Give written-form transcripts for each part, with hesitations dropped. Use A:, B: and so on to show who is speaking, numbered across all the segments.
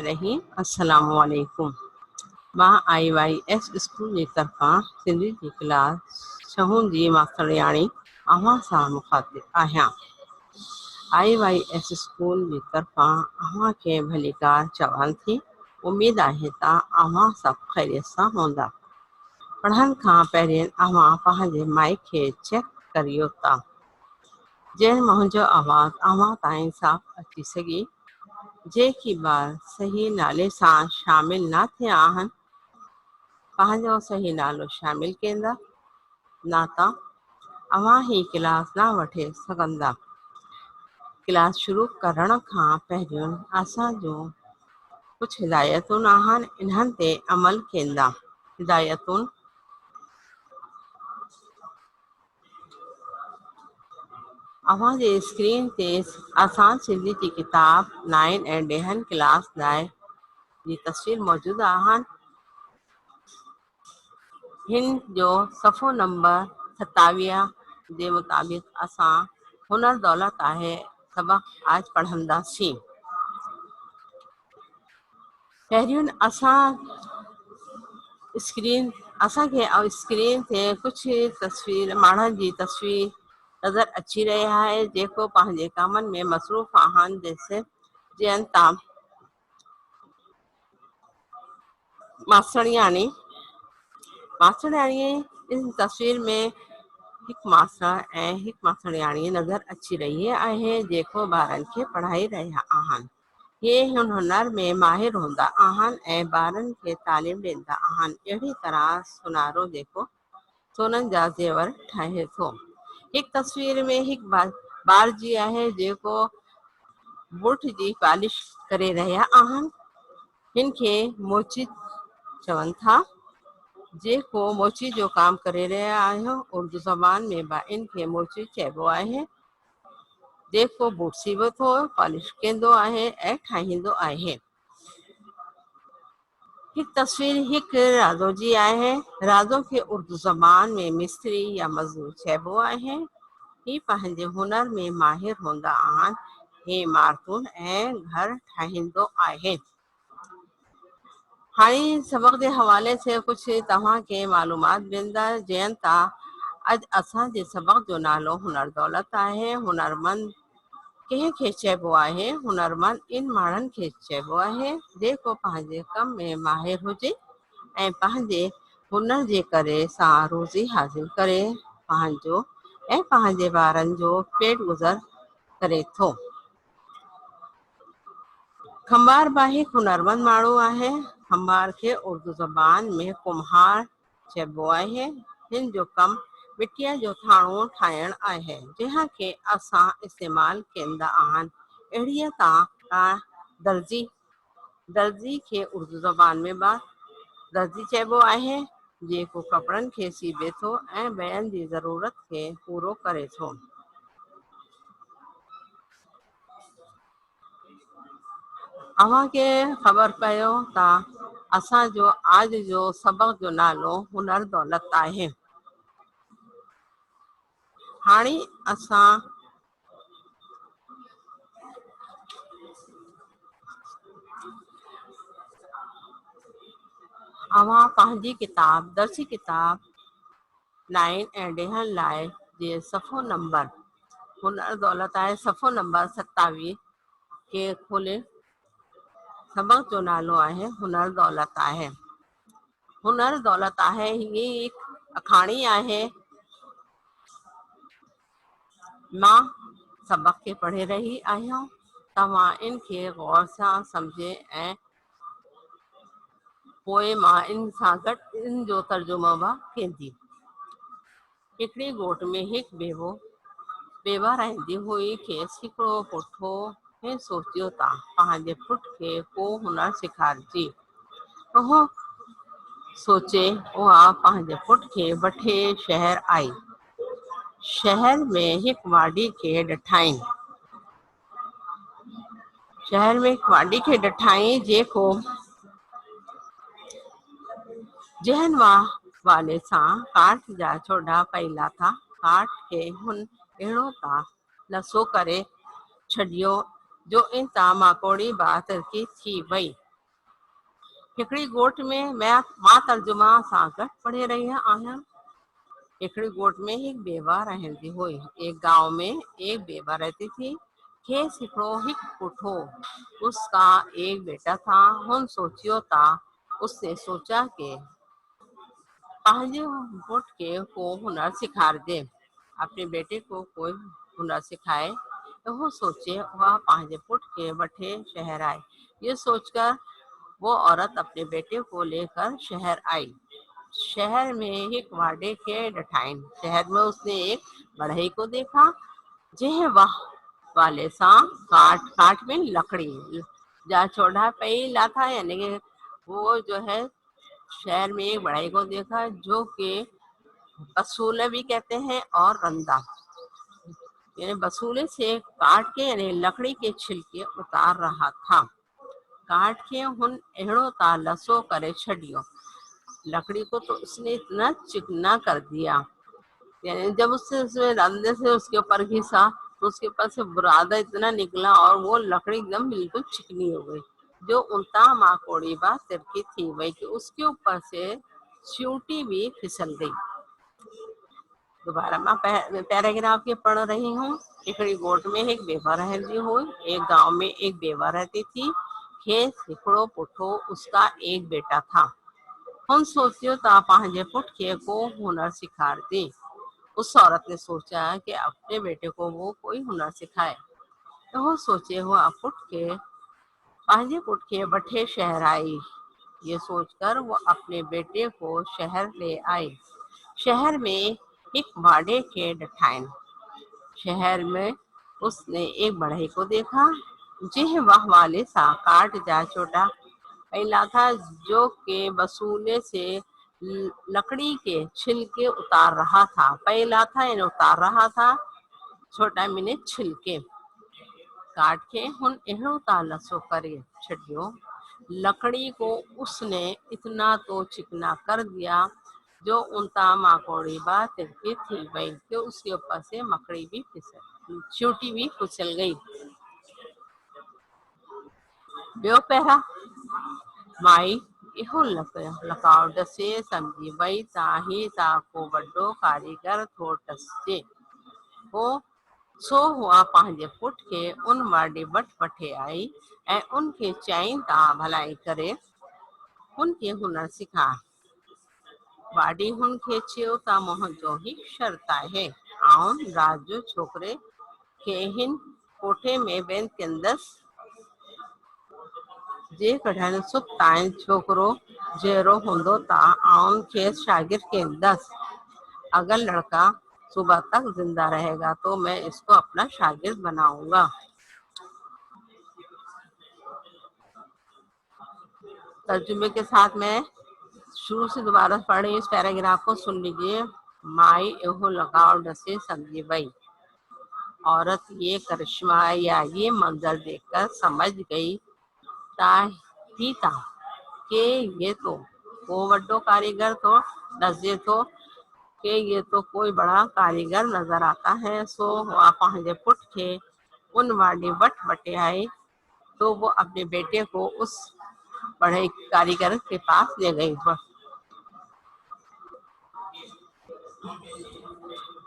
A: रहीम। अस्सलाम वालेकुम। मां IYS स्कूल जी तरफ़ां सिंधी जी क्लास 6 जी मास्तरियाणी अव्हां सां मुखातिब आहियां। IYS स्कूल जी तरफ़ां अव्हां खे भलीकार चवां थी। उमेद आहे त अव्हां सभु ख़ैरियत सां हूंदा। पढ़ण खां पहिरियों अव्हां पंहिंजे माइक खे चेक करियो था। जंहिं मुंहिंजो आवाज़ अव्हां ताईं साफ़ अची सघे। जेकी ॿार सही नाले सां शामिल न थिया आहिनि, पंहिंजो सही नालो शामिल कंदा न त अव्हां ही क्लास न वठी सघंदा। क्लास शुरू करण खां पहिरियों असांजो कुझु हिदायतूं आहिनि, इन्हनि ते अमल कंदा। हिदायतूं अव्हां जे स्क्रीन ते असां सिंधी जी किताब 9 ऐं 10 क्लास लाइ जी तस्वीर मौजूदु आहिनि। हिन जो सफ़ो नंबर 27 जे मुताबिक़ असां हुनर दौलत आहे सबक आज पढ़ंदासीं। पहिरियों असांखे स्क्रीन ते कुझु माण्हुनि जी तस्वीर नज़र अची रही आहे जेको पंहिंजे कमनि में मसरूफ़ आहिनि। जीअं त मास्तरियाणी इन तस्वीर में हिकु मास्टर ऐं हिकु मास्तरियाणी नज़र अची रही आहे जेको ॿारनि खे पढ़ाई रहिया आहिनि। हे हुन हुनर में माहिर हूंदा आहिनि ऐं ॿारनि खे तालीम ॾींदा आहिनि। अहिड़ी तरह सुनारो जेको सोननि जा ज़ेवर ठाहे थो। हिकु तस्वीर में हिकु ॿार जी आहे जेको बूट जी पॉलिश करे रहिया आहिनि। हिन खे मोची चवनि था। जेको मोची जो कमु करे रहिया आहियूं, उर्दू ज़बान में इन खे मोची चइबो आहे। जेको बूट सीबो थो, पॉलिश कंदो आहे ऐं ठाहींदो आहे। हिकु तस्वीर हिकु राज़ो जी आहे। राज़ो खे उर्दू ज़बान में मिस्त्री या मज़दूर चइबो आहे। ही पंहिंजे हुनर में माहिर हूंदा आहिनि। हे इमारतूं ऐं घर ठाहींदो आहे। हाणे सबक जे हवाले से कुझु तव्हांखे मालूमात ॾींदा। जीअं त अॼु असांजे सबक जो नालो हुनर दौलत आहे। हुनरमंद कंहिंखे चइबो आहे? हुनरमंद इन माण्हुनि खे चइबो आहे जेको पंहिंजे कम में माहिर हुजे ऐं पंहिंजे हुनर जे करे सां रोज़ी हासिल करे पंहिंजो ऐं पंहिंजे ॿारनि जो पेट गुज़र करे थो। खंबार बि हिकु हुनरमंद माण्हू आहे। खंबार खे उर्दू ज़बान में कुम्हार चइबो आहे। हिन जो कमु मिटीअ जो थाणो ठाहिण आहे जंहिंखे असां इस्तेमालु कंदा आहिनि। अहिड़ीअ तरह दर्जी खे उर्दू ज़बान में दर्जी चइबो आहे जेको कपिड़नि खे सीबे थो ऐं ॿियनि जी ज़रूरत खे पूरो करे थो। अव्हांखे ख़बर पियो त असांजो आज जो सबक जो नालो हुनर दौलत आहे। हाणे अव्हां पंहिंजी किताब दर्सी किताब 9 ऐं 10 लाइ जे सफ़ो नंबर हुनर दौलत आहे सफ़ो नंबर 27 खे खोले। सबक जो नालो आहे हुनर दौलत आहे। हुनर दौलत आहे हीअ हिकु अखाणी आहे। मां सबक खे पढ़े रही आहियां। तव्हां इन खे गौर सां सम्झे ऐं पोइ मां इन सां गॾु इन जो तर्जुमो बि कंदी। हिकिड़ी ॻोठ में हिकु बेवा रहंदी हुई। खेसि हिकिड़ो पुटु हो। हे सोचियो त पंहिंजे पुट खे को हुनर सेखारिजे। उहो सोचे उहा पंहिंजे पुट खे वठी शहर आई। शहर में हिकु वाडी खे ॾिठाई जेको जहन वाले सां काठ जा छोड़ा पइला था। काठ खे हुन अहिड़ो त लसो करे छॾियो जो इन तां माकोड़ी बात की थी वई। हिकिड़ी ॻोठ में मां तर्जुमा सां गॾु पढ़ी रही आहियां। हिकिड़ी ॻोठ में एक बेवा रहंदी हुई। एक गांव में एक बेवा रहती थी। खेस हिकिड़ो हिकु पुट हो। उसका एक बेटा था। हुन सोचियो था, उसने सोचा कि पंहिंजे पुट के को हुनर सिखार दे। अपने बेटे को कोई हुनर सिखाए। तो वो सोचे वह पंहिंजे पुट के वठे शहर आए। ये सोचकर वो औरत अपने बेटे को लेकर शहर आई। शहर में एक वाडे के डठाइन। शहर में उसने एक बढ़ई को देखा। जह वह वाले सा काट में लकड़ी जा चौड़ा पई लाथा, यानी कि वो जो है शहर में एक बढ़ई को देखा जो कि बसूले भी कहते हैं और रंदा, यानी बसूले से काट के यानी लकड़ी के छिलके उतार रहा था। काट के हुन अहिड़ो ता लसो करे छड़ियो। लकड़ी को तो उसने इतना चिकना कर दिया, यानी जब उससे रंदे से उसके ऊपर घिसा तो उसके ऊपर से बुरादा इतना निकला और वो लकड़ी एकदम बिल्कुल चिकनी हो गई। जो उल्टा माकोड़ी बा तिरकी थी वही कि उसके ऊपर से चींटी भी फिसल गई। दोबारा मैं पैराग्राफ के पढ़ रही हूँ। हिकिड़ी ॻोठ में एक बेवा रहंदी हुई। एक गांव में एक बेवा रहती थी। खेस हिकिड़ो पुट हो। उसका एक बेटा था। हुन सोचियो ता पंहिंजे पुट के को हुनर सिखार दे। उस औरत ने सोचा कि अपने बेटे को वो कोई हुनर सिखाए। तो वो सोचे हुआ पंहिंजे पुट के वठे शहर आई। ये सोचकर वो अपने बेटे को शहर ले आई। शहर में एक वाडे के डठाइन। शहर में उसने एक बढ़ई को देखा। जिह वह वाले सा काट जा छोटा पहला था, जो के वसूले से लकड़ी के छिलके उतार रहा था। पहला था यानी उतार रहा था, छोटा मिने छिलके काट के हुन अहिड़ो ता लसो करे छड़ियो। लकड़ी को उसने इतना तो चिकना कर दिया जो उल्टा माकोड़ी बा तिरकी थी गई कि उसके ऊपर से मकड़ी भी फिसल, चींटी भी फिसल गई। ॿियो पहिरा माई इहो लकावट से समझी वई ता ही ता को वॾो कारीगर थो टसजे। वो सो हुआ पंहिंजे पुट के उन वाडे वटि वठे आई ऐं उनखे चयईं ता भलाई करे उनखे हुनर सिखा। वाडी हुनखे चयो ता मुंहिंजो ही शर्त आहे, आउं रात जो छोकिरे खे हिन कोठे में बंदि कंदसि। जेकॾहिं सुख ताईं छोकिरो जहिड़ो हूंदो ता आउं खेसि शागिर्द कंदसि। अगर लड़का सुबह तक जिंदा रहेगा तो मैं इसको अपना शागिर्द बनाऊंगा। तर्जुमे के साथ मैं शुरू से दोबारा पढ़ रही हूँ। इस पैराग्राफ को सुन लीजिए। माई एहो लगाव डसे समझी वही। औरत ये करिश्मा या ये मंजर देखकर समझ गई ही था कि ये तो वो वड्डो कारीगर तो नजर तो कि ये तो कोई बड़ा कारीगर नजर आता है। सो हुआ पंहिंजे पुट के उन वाडी वट वटे आए तो वो अपने बेटे को उस बड़े कारीगर के पास ले गई।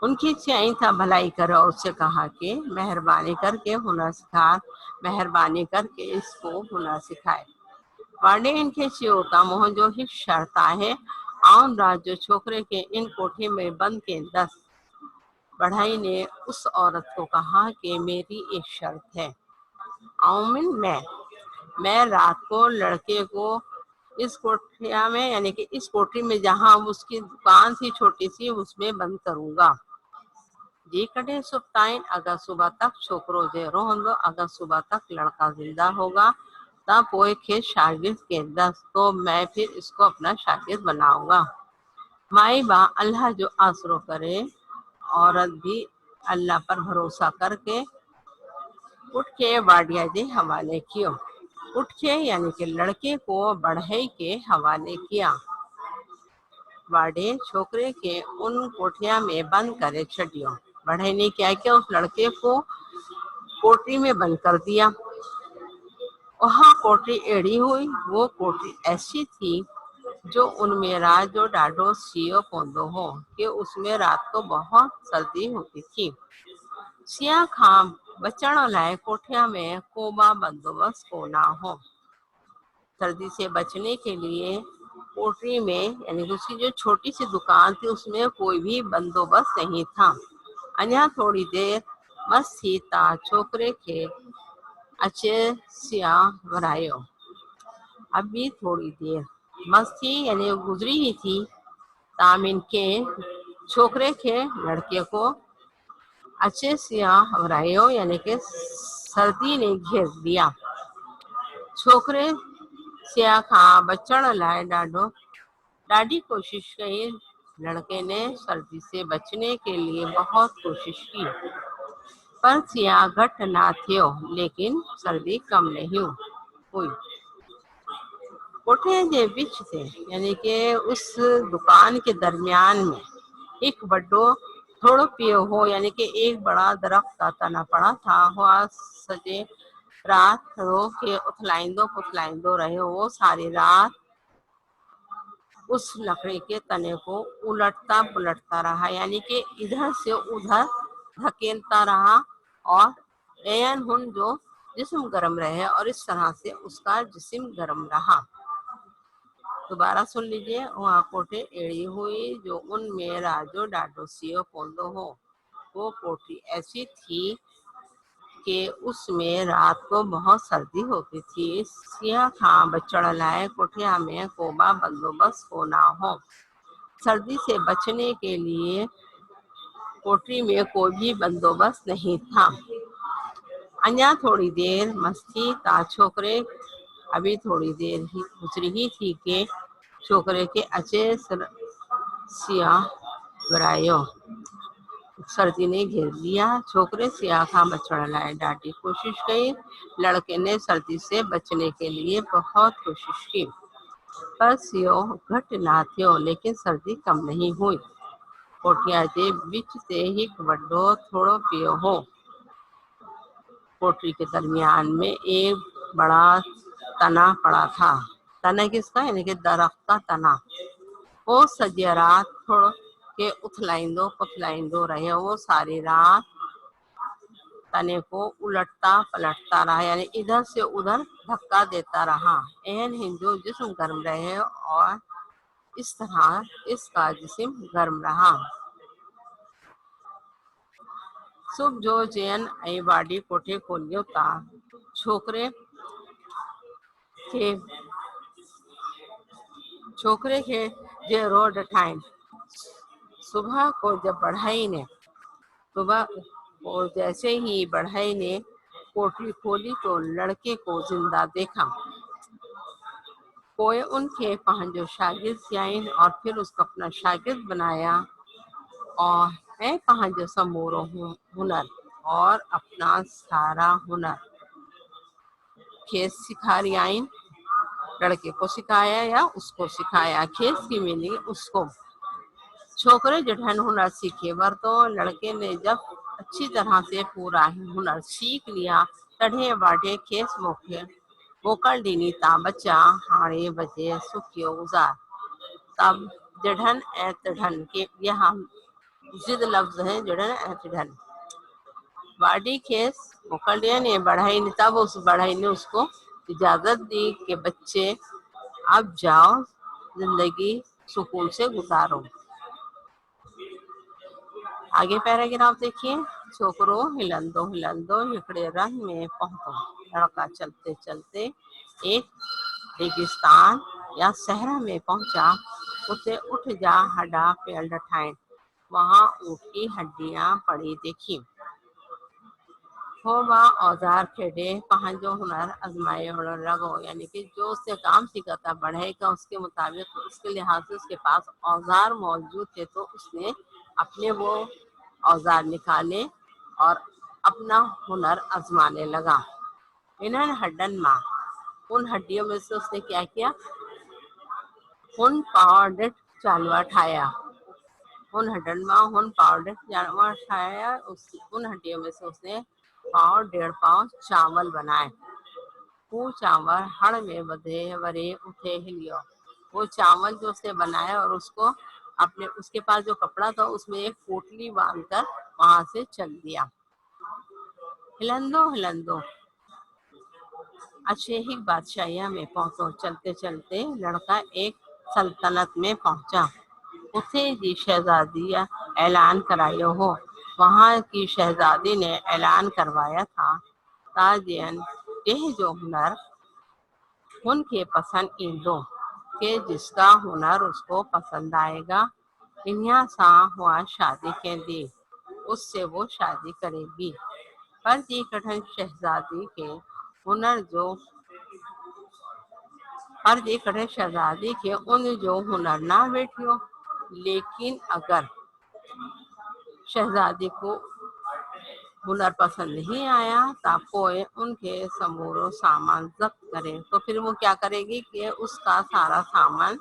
A: उनकी चयई था भलाई करो और उससे कहा कि मेहरबानी करके हुनर सिखा, मेहरबानी करके इसको हुनर सिखाए। वाडे इनके चयो ता मुंहिंजो ही शर्त आहे, आउं रात जो छोकरे के इन कोठे में बंद कंदसि। बढ़ई ने उस औरत को कहा कि मेरी एक शर्त है, आउमिन मैं रात को लड़के को इस कोठिया में यानी कि इस कोठरी में जहाँ उसकी दुकान थी छोटी सी उसमें बंद करूंगा। जेकॾहिं सुबह अगर सुबह तक छोकरो जहिड़ो हूंदो, अगर सुबह तक लड़का जिंदा होगा तब पोए खे शागिर्द कंदसि तो मैं फिर इसको अपना शागिर्द बनाऊंगा। माई बा अल्लाह जो आसरो करे। औरत भी अल्लाह पर भरोसा करके पुट के वाडिया जे हवाले कियो। पुट के यानी कि लड़के को बढ़ई के हवाले किया। वाडे छोकरे के उन कोठिया में बंद करे छड़ियो। बढ़ई ने क्या किया, उस लड़के को कोठरी में बंद कर दिया। वहाँ कोठी एड़ी हुई। वो कोठी ऐसी थी जो उनमें रात जो डाडो सीओ पोंदो हो कि उसमें रात को बहुत सर्दी होती थी। सिया खां बचण लाइ कोठिया में कोबा बंदोबस्त को ना हो। सर्दी से बचने के लिए कोठरी में यानी कि उसकी जो छोटी सी दुकान थी उसमें कोई भी बंदोबस्त नहीं था। अञा थोड़ी देर मस्त थी ता छोकरे खे अचे सिया वरायो। अभी थोड़ी देर मस्ती यानी गुजरी ही थी तामिन के छोकरे के लड़के को अचे सिया वरायो यानी कि सर्दी ने घेर दिया। छोकरे सिया खां बचण लाइ ॾाढी कोशिश कई। लड़के ने सर्दी से बचने के लिए बहुत कोशिश की पर सिया घट ना थियो लेकिन सर्दी कम नहीं हुई। कोठे जे विच से यानी कि उस दुकान के दरमियान में एक बड़ो थोड़ो पियो हो यानी कि एक बड़ा दरख्त का तना पड़ा था। हुआ सजे रात रो के उथलाइंदो पुथलाइंदो रहे। वो सारी रात उस लकड़ी के तने को उलटता पुलटता रहा यानी कि इधर से उधर धकेलता रहा और एन हुन जो जिस्म गर्म रहे और इस तरह से उसका जिस्म गर्म रहा। दोबारा सुन लीजिए। वहाँ कोठे एड़ी हुई जो उनमें राजो डाडो सियो पोंदो हो। वो कोठी ऐसी थी कि उसमें रात को बहुत सर्दी होती थी। सिया खां बचण लाइ कोठिया में कोबा बंदोबस्त को ना हो। सर्दी से बचने के लिए कोठरी में कोई भी बंदोबस्त नहीं था। अञा थोड़ी देर मस्ती ता छोकरे अभी थोड़ी देर ही गुजरी ही थी कि छोकरे के अचे सिया वरायो। सर्दी ने घेर लिया। छोकरे सिया खां बचण लाइ ॾाढी कोशिश कई। लड़के ने सर्दी से बचने के लिए बहुत कोशिश की पर सियो घट ना थियो लेकिन सर्दी कम नहीं हुई। कोठिया जे विच से हिक वड्डो थोड़ो पियो हो। कोठरी के दरमियान में एक बड़ा तना पड़ा था। तना किसका यानी कि दरख्त का तना। वो सॼी रात थोड़ो के उथलाइंदो पुथलाइंदो रहे। वो सारी रात तने को उलटता पलटता रहा यानी इधर से उधर धक्का देता रहा। एन हिंदू जिस्म गर्म रहे और इस तरह इसका जिस्म गर्म रहा। सुबह जो जैन ऐं वाडी कोठे खोलियो ता छोकरे के जे रोड ठाइन। सुबह को जब बढ़ई ने सुबह को जैसे ही बढ़ई ने कोठरी खोली तो लड़के को जिंदा देखा। पोए उनके पंहिंजो शागिर्द सियाइन और फिर उसको अपना शागिर्द बनाया और मैं पंहिंजो समूरो हुनर और अपना सारा हुनर खेस सिखारियाइन। लड़के को सिखाया या उसको सिखाया। खेस की मीनिंग उसको। छोकरे जठन हुनर सीखे वर तो लड़के ने जब अच्छी तरह से पूरा हुनर सीख लिया तढ़े बाटे खेस मोकल ॾिनी ता बच्चा हाणे बजे सुखियो गुज़ार। तब जढ़न ऐं तिढ़न के यहाँ जिद लफ्ज है। जढ़न ऐं तिढ़न वाडी खेस मोकल दिया ने बढ़ाई ने तब उस बढ़ाई ने उसको इजाजत दी कि बच्चे अब जाओ जिंदगी सुकून से गुजारो। आगे पैराग्राफ देखिए। छोकरो हिलंदो हिलंदो हिकड़े रन में पहुंचो। लड़का चलते चलते एक रेगिस्तान या सहरा में पहुंचा। उसे उठ जा हड्डा पेड़ ठाइन। वहां ऊँट की हड्डियां पड़ी देखी। होबा औजार खेडे पंहिंजो हुनर आजमाए लॻो यानी कि जो उससे काम सीखा था बढ़े का उसके मुताबिक उसके लिहाज से उसके पास औजार मौजूद थे तो उसने अपने वो औजार निकाले और अपना हुनर आजमाने लगा। इन्हन हड्डन मां उन हड्डियों में से उसने क्या किया उन पावडेट चालवा ठाया। उन हड्डन मां उन पावडेट चालवा ठाया। उन हड्डियों में से उसने 1.5 पाव चावल बनाए। वो चावल हड़ में बधे वरे उठे हिलियो। वो चावल जो उसने बनाया और उसको अपने उसके पास जो कपड़ा था उसमें एक पोटली बांधकर वहां से चल दिया। हिलंदो हिलंदो अच्छे ही बादशाहिया में पहुंचो। चलते चलते लड़का एक सल्तनत में पहुंचा। उसे जी शहजादिया ऐलान करायो हो। वहां की शहजादी ने ऐलान करवाया था ताजियन यह जो हुनर उनके पसंद ईंदो कि जिसका हुनर उसको पसंद आएगा इन्हें सा हुआ शादी के दी उससे वो शादी करेगी। पर जी कठिन शहजादी के हुनर जो पर जी कठिन शहजादी के उन जो हुनर ना बेटियो। लेकिन अगर शहजादी को हुनर पसंद नहीं आया तब कोई उनके समूरो सामान जब्त करे तो फिर वो क्या करेगी कि उसका सारा सामान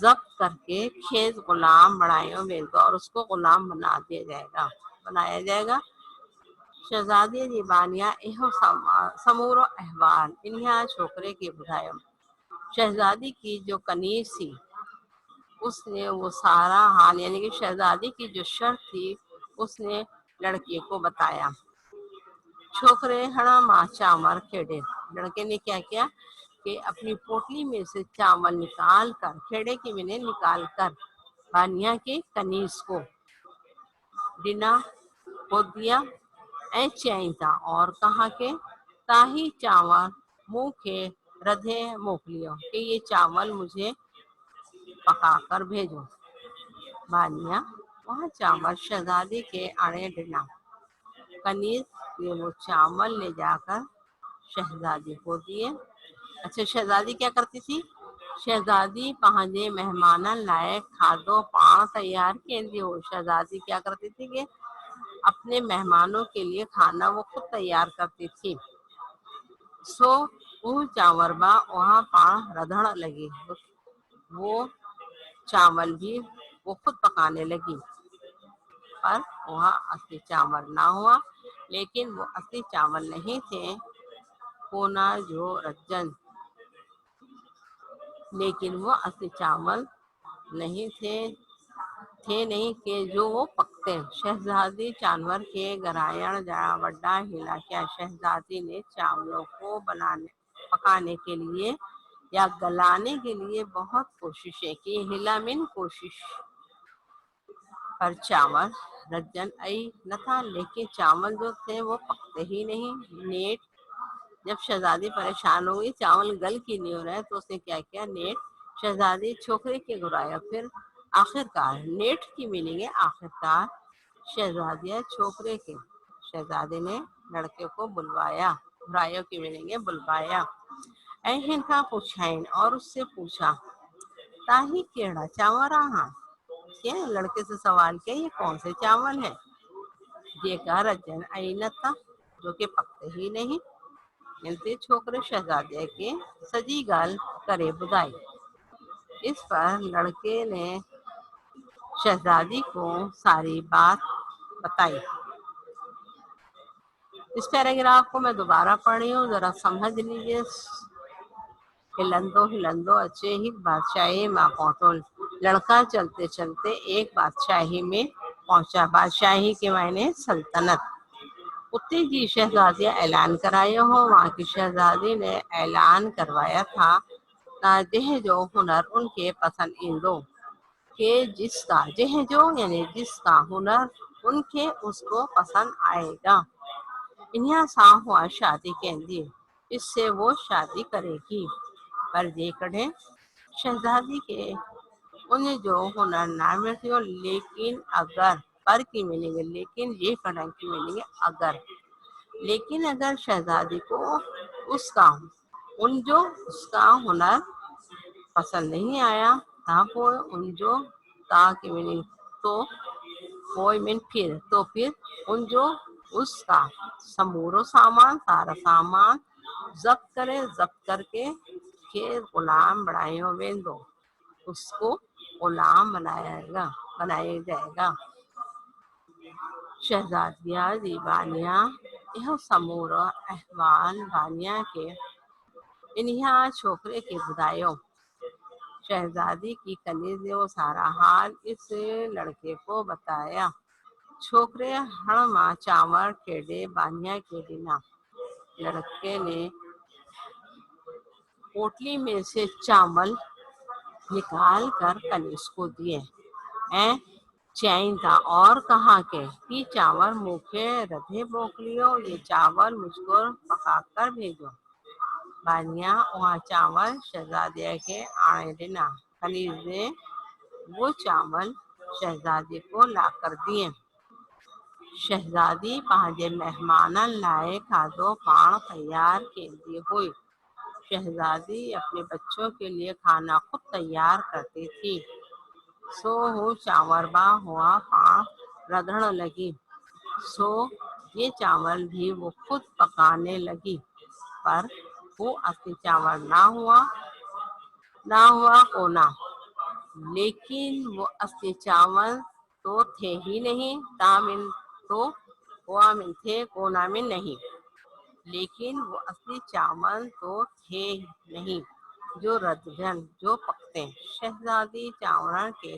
A: जब्त करके खेत गुलाम बनाए बेचो और उसको गुलाम बनाया जाएगा। शहजादी जी बानिया इहो समूरो अहवाल इन्हें छोकरे के बुझायो। शहजादी की जो कनीज थी उसने वो सारा हाल यानी कि शहजादी की जो शर्त थी उसने लड़के को बताया। छोकरे हड़ा माँ चावल खेड़े। लड़के ने क्या किया कि अपनी पोटली में से चावल निकाल कर खेड़े की मैंने निकाल कर बानिया के कनीज को डिना को दिया ऐ चैता और कहा के ताही चावल मुंह के रधे मोकलियो कि ये चावल मुझे पकाकर भेजो। बानिया वह चावल शहजादी के आड़े डिना। कनीज ने वो चावल ले जाकर शहजादी को दिए। अच्छा शहजादी क्या करती थी? शहजादी पंहिंजे मेहमानन लाए खाधो पाण तैयार केंदी हो। शहजादी क्या करती थी कि अपने मेहमानों के लिए खाना वो खुद तैयार करती थी। सो वो चावरबा वहाँ पाण रधण लगी। वो चावल भी वो खुद पकाने लगी पर वहाँ असली चावल ना हुआ। लेकिन वो असली चावल नहीं थे कोना जो रज्जन लेकिन वो असली चावल नहीं थे नहीं के जो वो पकते। शहजादी जानवर के गरायण जा वड्डा हिला क्या। शहजादी ने चावलों को पकाने के लिए या गलाने के लिए बहुत कोशिशें की। हिला मिन कोशिश पर चावल रज्जन आई न था। लेकिन चावल जो थे वो पकते ही नहीं। नेट जब शहजादी परेशान हो गई चावल गल की नहीं हो रहा है तो उसने क्या किया नेट शहजादी छोकरे के घुराया। फिर आखिरकार नेट की मीनिंग है आखिरकार शहजादिया छोकरे के। शहजादी ने लड़के को बुलवाया। घुरायो की मीनिंग है बुलवाया। ऐहिन का पूछाइन और उससे पूछा ताही केड़ा चावल रहा। क्या लड़के से सवाल किया ये कौन से चावल है। ये कहा रजन आई न था जो कि पकते ही नहीं। मिलते छोकरे शहजादे के सजी गाल करे बुधाई। इस पर लड़के ने शहजादी को सारी बात बताई। इस पैराग्राफ को मैं दोबारा पढ़ी हूँ जरा समझ लीजिए। हिलंदो अच्छे ही बादशाही माँ पहुंचो। लड़का चलते चलते एक बादशाही में पहुंचा। बादशाही के मायने सल्तनत। उत्ते की शहजादियाँ ऐलान कराया हो। वहाँ की शहजादी ने ऐलान करवाया था जेह जो हुनर उनके पसंद ईंदो के जिसका जेह जो यानी जिसका हुनर उनके उसको पसंद आएगा इन्हें सा हुआ शादी केंदी इससे वो शादी करेगी। पर जेकॾहिं शहजादी के उन जो हुनर ना मिटियो। लेकिन अगर पर की मीनिंग है लेकिन ये कड़क की मीनिंग है अगर। लेकिन अगर शहजादी को उसका उसका हुनर पसंद नहीं आया तब वो उन जो ता की मीनिंग तो वो मीन फिर उन जो उसका समूरो सामान सारा सामान जब्त करके के गुलाम बनाए वेंदो उसको गुलाम बनाया जाएगा। शहजादिया दी बानिया यह समूरा अहवाल बानिया के انہاں چھوکرے کے بدایوں شہزادی کی کنیز نے وہ سارا حال اس لڑکے کو بتایا۔ چھوکرے ہڑ ماں چاور کیڑے بانیا کے دینا لڑکے نے پوٹلی میں سے چاول نکال کر کنیز کو دیے۔ چین تھا اور کہا کہ تی چاول موکھے ردھے موکلیو، یہ چاول مجھ کو پکا کر بھیجو۔ بانیا وہاں چاول شہزادی کے آنے دینا۔ کنیز نے وہ چاول شہزادی کو لا کر دیے۔ شہزادی پانچے مہمانن لائے کھادو پان تیار کیندی ہوئی۔ شہزادی اپنے بچوں کے لیے کھانا خود تیار کرتی تھی۔ سو ہو چاور با ہوا پان رندھن لگی۔ سو یہ چاول بھی وہ خود پکانے لگی، پر وہ اصلی چاول نہ ہوا کونا، لیکن وہ اصلی چاول تو تھے ہی نہیں، کوامن تھے کونامن نہیں، لیکن وہ اصلی چاول تو تھے نہیں جو رندھن جو پکتے۔ شہزادی چاورن کے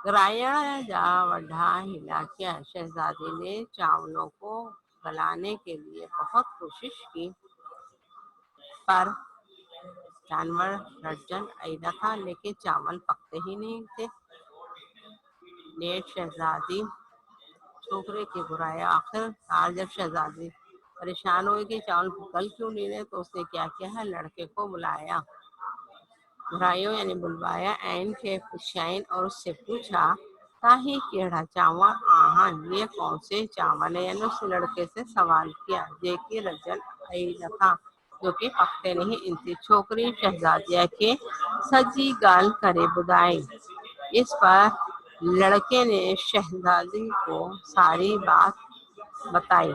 A: گرائن جا وڈھا ہلا کیا۔ شہزادی نے چاولوں کو گلانے کے لیے بہت کوشش کی، پر جانور رجن آئیدا تھا، لیکن چاول پکتے ہی نہیں تھے۔ نیٹ شہزادی چھوکرے کے برایا۔ آخر کار جب شہزادی پریشان ہوئی کہ چاول گل کیوں نہیں رہے تو اس نے کیا کیا ہے، لڑکے کو بلایا، برایوں یعنی بلوایا این کے پشائن اور اس سے پوچھا تاہی کیڑا چاول آہن، یہ کون سے چاول ہے، یعنی اس لڑکے سے سوال کیا جیکی رجن آئیدا تھا، جو کہ پکتے نہیں انتی۔ چھوکری شہزادیہ کے سجی گال کرے بدائی۔ اس پر لڑکے نے شہزادی کو ساری بات بتائی۔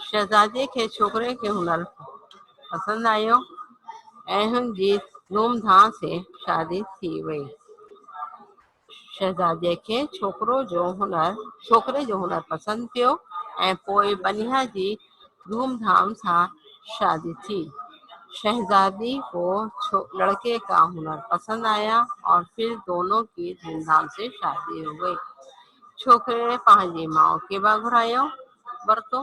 A: شہزادی کے چھوکرے کے ہنر پسند آیو۔ ایہن جی دھوم دھام سے شادی تھی وئی۔ شہزادی کے چھوکرے جو ہنر پسند کیو ऐं पोइ बनिया जी धूमधाम सां शादी थी। शहजादी को लड़के का हुनर पसंद आया और फिर दोनों की धूमधाम से शादी हो गई। छोकरे ने पंहिंजी माँ के घुरायो वरतो।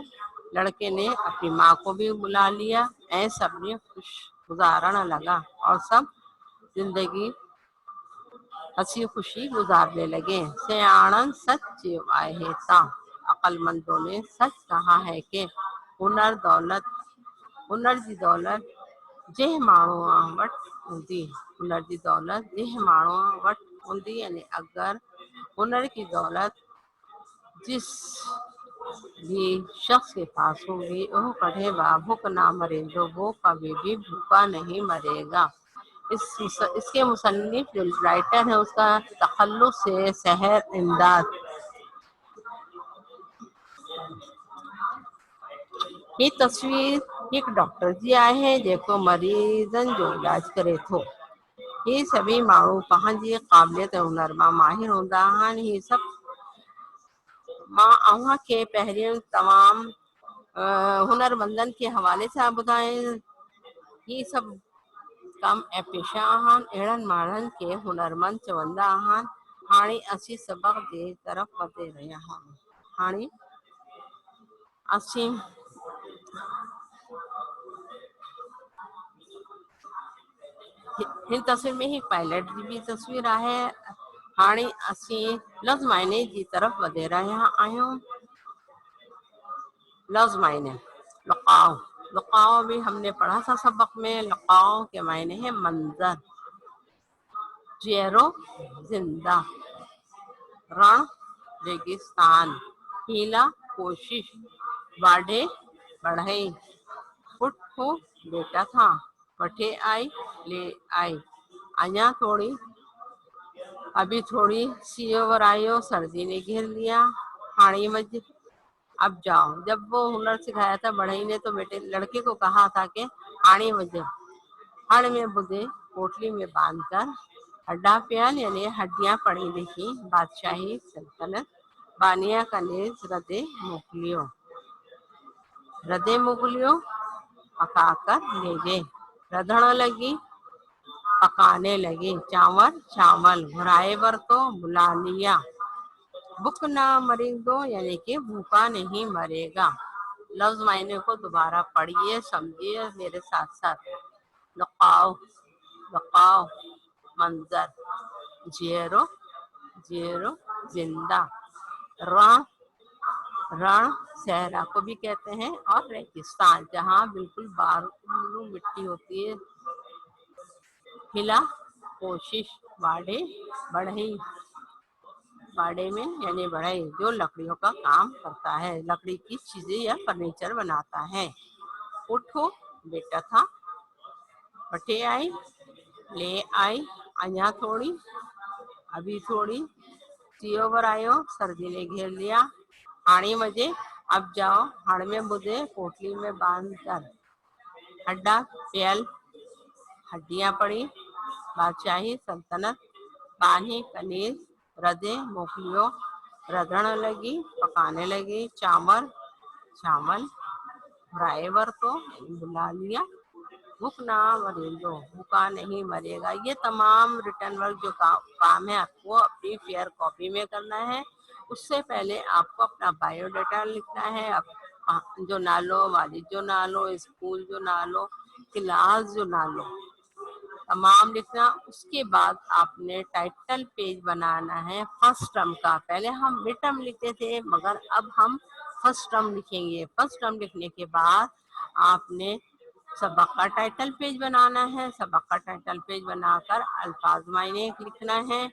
A: लड़के ने अपनी माँ को भी बुला लिया ऐं सभिनी खुश गुजारण लगा और सब जिंदगी हंसी खुशी गुजारने लगे। सियाणन सच चयो आहे ता अक्लमंदों ने सच कहा है कि हुनर जी दौलत जिह माण्हूअ वटि हूंदी, यानी अगर हुनर की दौलत जिस भी शख्स के पास होगी वह कभी भूख ना मरेगा, वो कभी भी भूखा नहीं मरेगा। इसके मुसन्निफ जो राइटर है उसका तखल्लुस से सहर इमदाद। ही तस्वीर हिकु डॉक्टर जी आहे जेको मरीज़नि जो इलाज करे थो। ही सभी माण्हू पंहिंजी क़ाबिलियत ऐं हुनर मां माहिर हूंदा आहिनि। ही सभु मां अव्हां खे पहिरियों तमामु हुनरमंदनि के हवाले सां ॿुधाए। ही सभु कम ऐं पेशा आहिनि। अहिड़नि माण्हुनि खे हुनरमंद चवंदा आहिनि। हाणे असीं सबक़ जे तरफ़ वधे रहिया आहियूं। हिन तस्वीर में हिकु पायलट जी भी तस्वीर आहे। हाणे असीं लफ़्ज़ मायने जी तरफ़ वधे रहिया आहियूं। लफ्ज़ मायने लुकाओ भी हमने पढ़ा था सबक में। लुकाओ के मायने है मंजर, चेहरो जिंदा, रण रेगिस्तान, हीला कोशिश, बाढ़े बढ़ई, फुट हो बेटा था, वठे आई ले आई, अभी थोड़ी सीओ वरायो, सर्दी ने घेर लिया, हाणी वज अब जाओ। जब वो हुनर सिखाया था बढ़ई ने तो बेटे लड़के को कहा था कि हाणी वज हड़ में बुधे पोटली में बांध कर हड्डा पियान, यानी हड्डियां पढ़ी लिखी बादशाही सल्तनत बानिया कनीज रदे मोकलियो, रदे मोकलियो पकाकर भेजे। रधण लगी पकाने लगी, चावल चावल भराए बरतो बुला लिया। भूख ना मरेंगो यानी कि भूखा नहीं मरेगा। लफ्ज मायने को दोबारा पढ़िए, समझिए मेरे साथ साथ। लकाओ, लकाओ मंजर, जेरो, जेरो जिंदा, रण, रण सहरा को भी कहते हैं, और रेगिस्तान जहाँ बिल्कुल बालू मिट्टी होती है। हिला कोशिश, बाड़े बढ़ई, बाड़े में यानी बढ़ई जो लकड़ियों का काम करता है, लकड़ी की चीजें या फर्नीचर बनाता है। उठो बेटा था, बटे आई, ले आई, अञा थोड़ी, अभी थोड़ी, सीओ वर आयो, सर्दी ने घेर लिया। हाणी मजे, अब जाओ, हाड़ में बुझे पोटली में बांध कर। हड्डा प्याल, हड्डियां पड़ी। बादशाही सल्तनत, बानी कनीज, रदे मोकलियो, रधण लगी पकाने लगी, चावल चावल भराए बरतो बुला लिया। भूख ना मरेंदो, भूखा नहीं मरेगा। ये तमाम रिटर्न वर्क जो काम है आपको अपनी फेयर कॉपी में करना है। उससे पहले आपको अपना बायोडाटा लिखना है, जो नालो, वालिद जो नालो, स्कूल जो नालो, क्लास जो नालो, तमाम लिखना। उसके बाद आपने टाइटल पेज बनाना है फर्स्ट टर्म का। पहले हम मिड टर्म लिखते थे, मगर अब हम फर्स्ट टर्म लिखेंगे। फर्स्ट टर्म लिखने के बाद आपने सबक का टाइटल पेज बनाना है। सबक का टाइटल पेज बनाकर अल्फाज मायने लिखना है।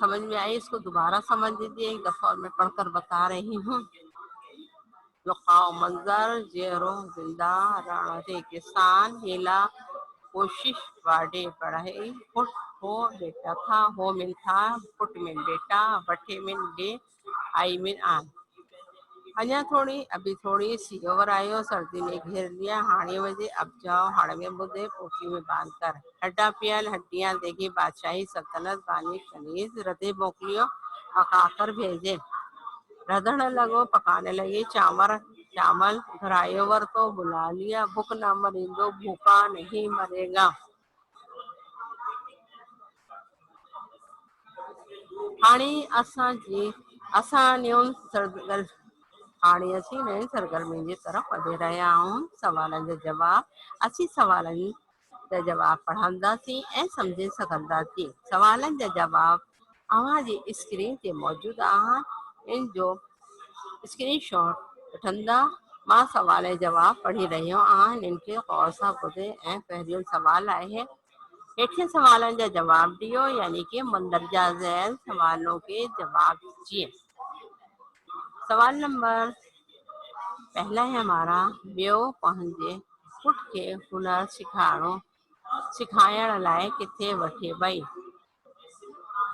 A: समझ में आई? इसको दोबारा समझ लीजिए, एक दफा और मैं पढ़कर बता रही हूँ। लुकाओ मंजर, जेरो जिंदा, रण रेगिस्तान, हिला कोशिश, वाडे बढ़ई, फुट हो बेटा था, हो मिल था, फुट मिल बेटा, बठे मिल डे, आई मिल आन। अञा थोड़ी, अभी थोड़ी, सीओवर आयो, सर्दी ने घेर लिया। हाणे बजे, अब जाओ, हाड़ में बुधे पोटली में बांध कर। हड्डा पियल, हड्डियां देखी, बादशाही सल्तनत, बानी कनीज, रदे मोकलियो पकाकर भेजे। रधण लगो पकाने लगी, चावल चावल घरायो वर तो बुला लिया। भूख न मरेंदो, भूखा नहीं मरेगा। हाणे असां सरगर्म, हाणे असीं नई सरगर्मी जी तरफ़ वधी रहिया आहियूं। सवालनि जा जवाब, असीं सवालनि जा जवाब पढ़ंदासीं ऐं सम्झी सघंदासीं। सवालनि जा जवाब अव्हां जी स्क्रीन ते मौजूदु आहिनि। इन जो स्क्रीनशॉट वठंदा। मां सवाल ऐं जवाब पढ़ी रहियो आहियां, इनखे गौर सां ॿुधे। ऐं पहिरियों सवाल आहे, हेठियन सवालनि जा जवाब ॾियो, यानी कि मंदरजा ज़ैल सवालों के जवाब दीजिए। सवाल नंबर पहला है हमारा, ॿियो पंहिंजे पुट खे हुनर सिखाइण लाइ किथे वठी वई।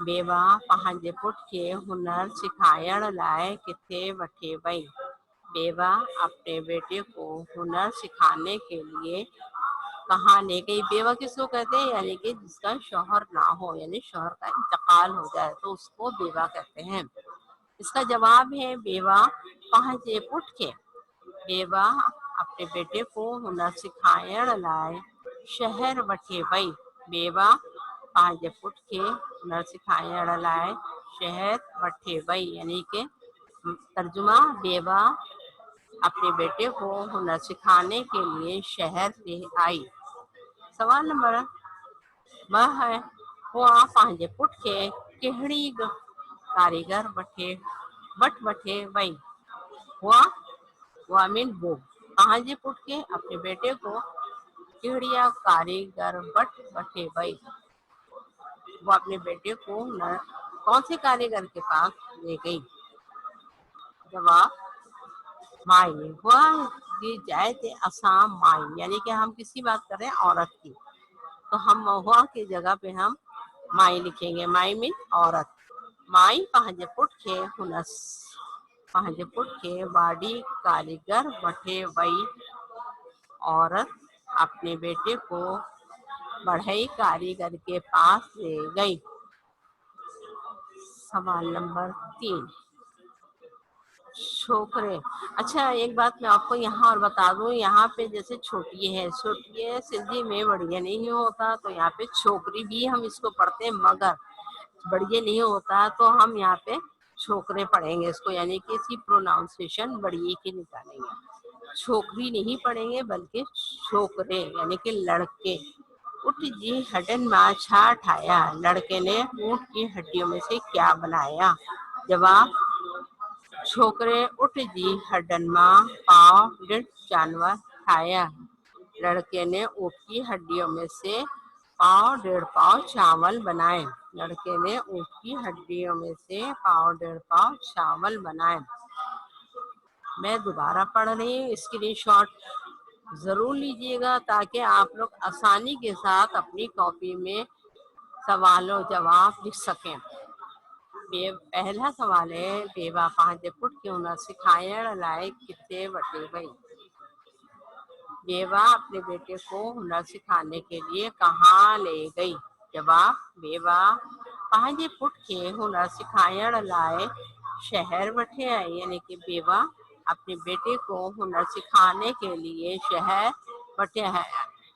A: बेवा पंहिंजे पुट खे हुनर सिखाइण लाइ किथे वठी वई। बेवा अपने बेटे को हुनर सिखाने के लिए कहाँ ले गई। बेवा किसको कहते हैं? यानी कि जिसका शौहर ना हो, यानी शौहर का इंतकाल हो जाए तो उसको बेवा कहते हैं। इसका जवाब है, बेवा पंहिंजे पुट खे, बेवा अपने बेटे को हुनर सिखाइण लाइ शहर वठी वई। बेवा पंहिंजे पुट खे हुनर सिखाइण लाइ शहर वठी वई, यानी कि तर्जुमा, बेवा अपने बेटे को हुनर सिखाने के लिए शहर ले आई। सवाल नंबर ॿ है, हुआ पंहिंजे पुट खे कहिड़ी कारीगर वठे वई। हुआ मीन वो, पंहिंजे पुट के अपने बेटे को कहिड़िया कारीगर वठे वई। वो अपने बेटे को कौन से कारीगर के पास ले गई। जवाब, माई। हुआ ये जाए थे असाम माई, यानी कि हम किसी बात कर रहे हैं औरत की, तो हम हुआ की जगह पे हम माई लिखेंगे। माई मीन औरत। माई पंहिंजे पुट खे वाडी कारीगर वठे वई। औरत अपने बेटे को बढ़ई कारीगर के पास ले गई। सवाल नंबर 3, छोकरे। अच्छा, एक बात मैं आपको यहाँ और बता दूं, यहाँ पे जैसे छोटी है सिंधी में बढ़िया नहीं होता, तो यहाँ पे छोकरी भी हम इसको पढ़ते हैं, मगर बढ़िया नहीं होता तो हम यहाँ पे छोकरे पढ़ेंगे इसको, यानी कि इसकी प्रोनाउंसिएशन बढ़िया की निकालेंगे, छोकरी नहीं पढ़ेंगे बल्कि छोकरे यानी कि लड़के। उठ जी हड्डन माँ छा ठाया, लड़के ने ऊँट की हड्डियों में से क्या बनाया? जवाब, छोकरे उठ जी हड्डन माँ पाँव डेढ़ जानवर खाया, लड़के ने ऊँट की हड्डियों में से पाँव डेढ़ पाव चावल बनाए, लड़के ने ऊँट की हड्डियों में से पाँव डेढ़ पाव चावल बनाए। मैं दोबारा पढ़ रही हूँ, स्क्रीनशॉट जरूर लीजिएगा ताकि आप लोग आसानी के साथ अपनी कॉपी में सवालों जवाब लिख सकें। पहला सवाल है, बेवा 5 फुट क्यों न सिखायण लाए कितने बटे गई? बेवा अपने बेटे को हुनर सिखाने के लिए कहाँ ले गई? जवाब, बेवा 5 फुट के हुनर सिखायण लाए शहर बठे आई, यानी कि बेवा अपने बेटे को हुनर सिखाने के लिए शहर बठे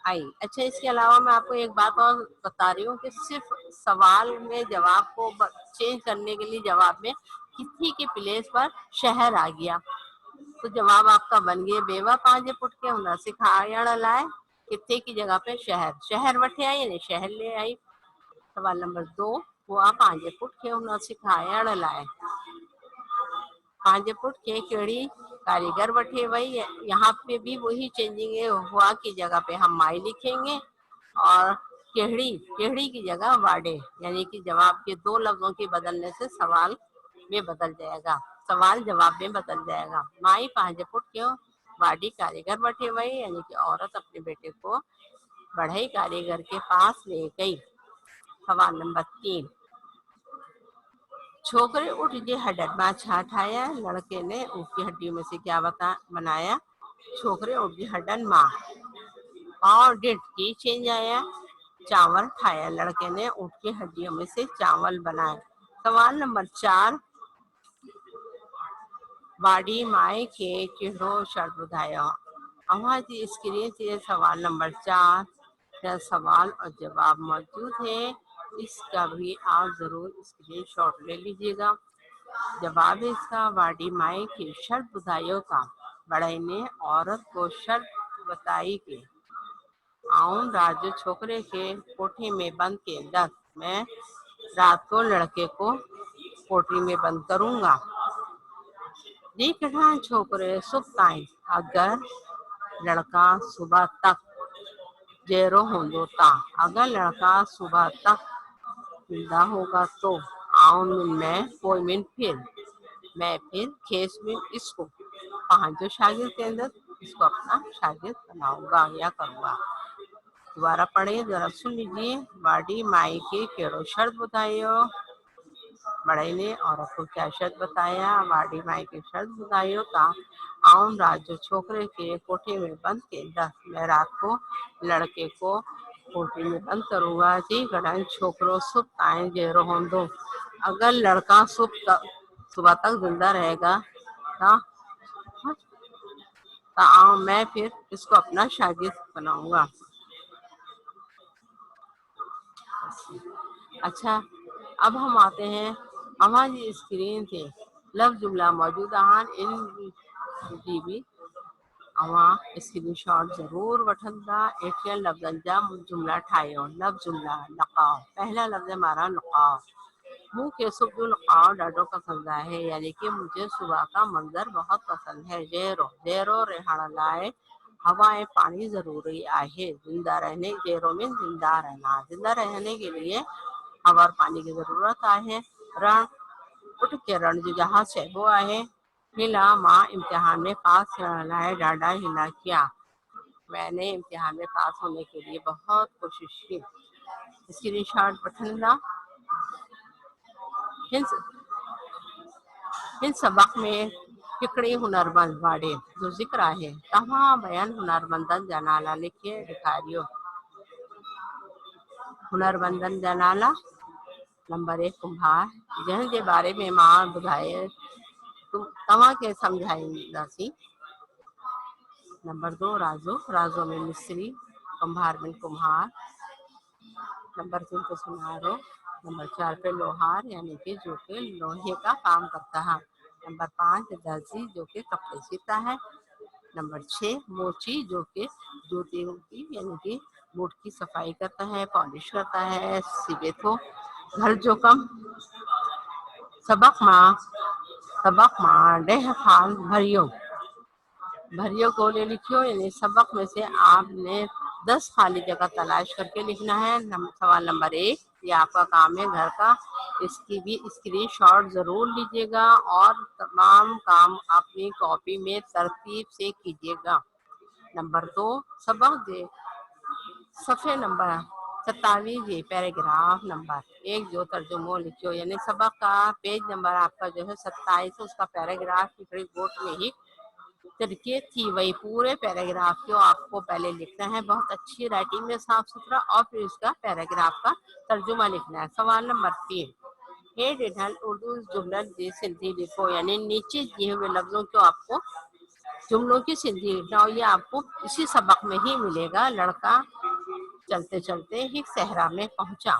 A: आई। अच्छा, इसके अलावा मैं आपको एक बात और बता रही हूँ कि सिर्फ सवाल में जवाब को चेंज करने के लिए जवाब में किसी के प्लेस पर शहर आ गया, तो जवाब आपका बन गया बेवा 5 फुट के हुनर सिखायण लाए कितने की जगह पे शहर बठे आई, यानी शहर ले आई। सवाल नंबर 2, हुआ 5 फुट के हुनर सिखायण लाए 5 फुट के केड़ी कारीगर बठे वही, यहाँ पे भी वही चेंजिंग है, हुआ की जगह पे हम माई लिखेंगे और केहड़ी की जगह वाडे, यानी कि जवाब के 2 लफ्जों के बदलने से सवाल में बदल जाएगा, सवाल जवाब में बदल जाएगा। माई 5 फुट क्यों वाडी कारीगर बठे वही, यानी कि औरत अपने बेटे को बढ़ई कारीगर के पास ले गई। सवाल नंबर 3, छोकरे उठ जे हड्डन मां छा ठाया, लड़के ने ऊँट की हड्डियों में से क्या बनाया? छोकरे उठ जे हड्डन मां पाँव डेढ़ की चेंज आया, चावल ठाया, लड़के ने ऊँट की हड्डियों में से चावल बनाए। सवाल नंबर 4, वाडी माए के कहिड़ो शर्त ॿुधायो? अव्हां जी स्क्रीन से सवाल नंबर 4 का सवाल और जवाब मौजूद है, इसका भी आप जरूर स्क्रीनशॉट ले लीजिएगा। जवाब इसका, वाडी माए की शर्त बुधायो था, बड़े ने औरत को शर्त बताई कि आऊं रात जो छोकरे के कोठे में बंद के दस, मैं रात को लड़के को कोठरी में बंद करूंगा। देखना छोकरे सुबह ताईं, अगर लड़का सुबह तक जेरो होंदो ता, अगर लड़का सुबह तक जिंदा होगा तो आऊं मैं कोई मिन फिर मैं फिर खेस में इसको 5 जो शागिर्द के अंदर इसको अपना शागिर्द बनाऊंगा या करूंगा। दोबारा पढ़े, जरा सुन लीजिए। वाडी माई के केड़ो शर्त बताइयो, बड़े ने औरत को क्या शर्त बताया? वाडी माई के शर्त बताइयो था, आऊं रात जो छोकरे के कोठे में बंद के दस, मैं रात को लड़के को कोठरी में बंद करूंगा। जी कॾहिं छोकरो सुबह ताईं जहिड़ो होंदो, अगर लड़का सुबह तक जिंदा रहेगा तो मैं फिर इसको अपना शागिर्द बनाऊंगा। अच्छा, अब हम आते हैं हमारी स्क्रीन से लफ्ज जुमला मौजूद आहान इन जी भी अवां स्क्रीनशॉट जरूर वठंदा। एशियन लफ्ज़नि जा जुमला ठाहियो। लफ्ज़ जुमला लकाव, पहला लफ्ज़ हमारा लकाव, मुझे सुबह लकाव ॾाढो पसंद है, यानी कि मुझे सुबह का मंजर बहुत पसंद है। जेरो रहण लाइ हवा ए पानी जरूरी है, जिंदा रहने जेरो में जिंदा रहना, जिंदा रहने के लिए हवा और पानी की जरूरत है। रण उठ के रण जो जहाँ चइबो आहे। हिला, मां इम्तिहान में पास थियण लाइ ॾाढा हिला किया, मैंने इम्तिहान में पास होने के लिए बहुत कोशिश की। स्क्रीनशॉट वठंदा। हिन सबक में हिकिड़ी हुनरमंद वाडे जो ज़िक्र आहे, तव्हां ॿियनि हुनरमंदनि जा नाला लिखे ॾेखारियो। हुनरमंदनि जा नाला नंबर 1 कुंभार, जंहिं जे बारे में मां ॿुधाए तव्हांखे सम्झाईंदासीं। नंबर 2 राजो, राजो में मिस्त्री, कुंभार में कुम्हार। नंबर 3 पे सुनारो। नंबर 4 पे लोहार, यानी कि जो कि लोहे का काम करता है। नंबर 5 दर्जी, जो कि कपड़े सीता है। नंबर 6 मोची, जो कि जूतियों की यानी कि बूट की सफाई करता है, पॉलिश करता है। सिबे तो घर जो कम सबक मां डेह फाल भरियो, भरियो को ले लिखियो, यानी सबक में से आपने 10 खाली जगह तलाश करके लिखना है। सवाल नंबर 1, ये आपका काम है घर का, इसकी भी स्क्रीन शॉट जरूर लीजिएगा और तमाम काम अपनी कॉपी में तरतीब से कीजिएगा। नंबर 2 सबक दे सफ़े नंबर 27 ये पैराग्राफ नंबर 1 जो तर्जुमो लिखियो, यानी सबक का पेज नंबर आपका जो है 27, उसका पैराग्राफ की खड़ी बोर्ड में ही तरीके थी वही पूरे पैराग्राफ को आपको पहले लिखना है बहुत अच्छी राइटिंग में, साफ सुथरा, और फिर उसका पैराग्राफ का तर्जुमा लिखना है। सवाल नंबर 3, हे डिठल उर्दू जुमलन जी सिंधी लिखो, यानी नीचे दिए हुए लफ्जों को आपको जुमलों की सिंधी लिखना, और ये आपको इसी सबक में ही मिलेगा। लड़का चलते चलते ही सहरा में पहुंचा,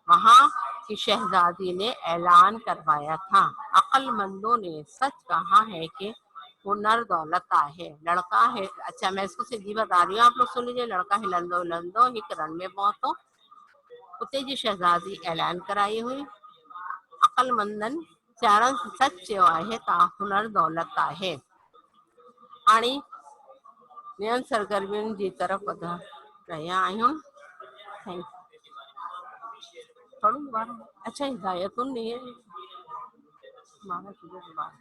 A: वहां की शहजादी ने ऐलान करवाया था, अक्लमंदों ने सच कहा है कि हुनर दौलत है, लड़का है। अच्छा, मैं इसको सीधी बता रही हूँ, आप लोग सुन लीजिए। लड़का हिलंदो हिलंदो हिक रन में पहुंचो, उते जी शहजादी ऐलान कराई हुई, अक्लमंदन चारन सच चयो आहे त हुनर दौलत है। हाणे ॿियनि सरगर्मियुनि जी तरफ़ वधा रहिया आहियूं। पढ़ूं दोबारा? अच्छा, हिदायतुन नहीं है हमारा दोबारा।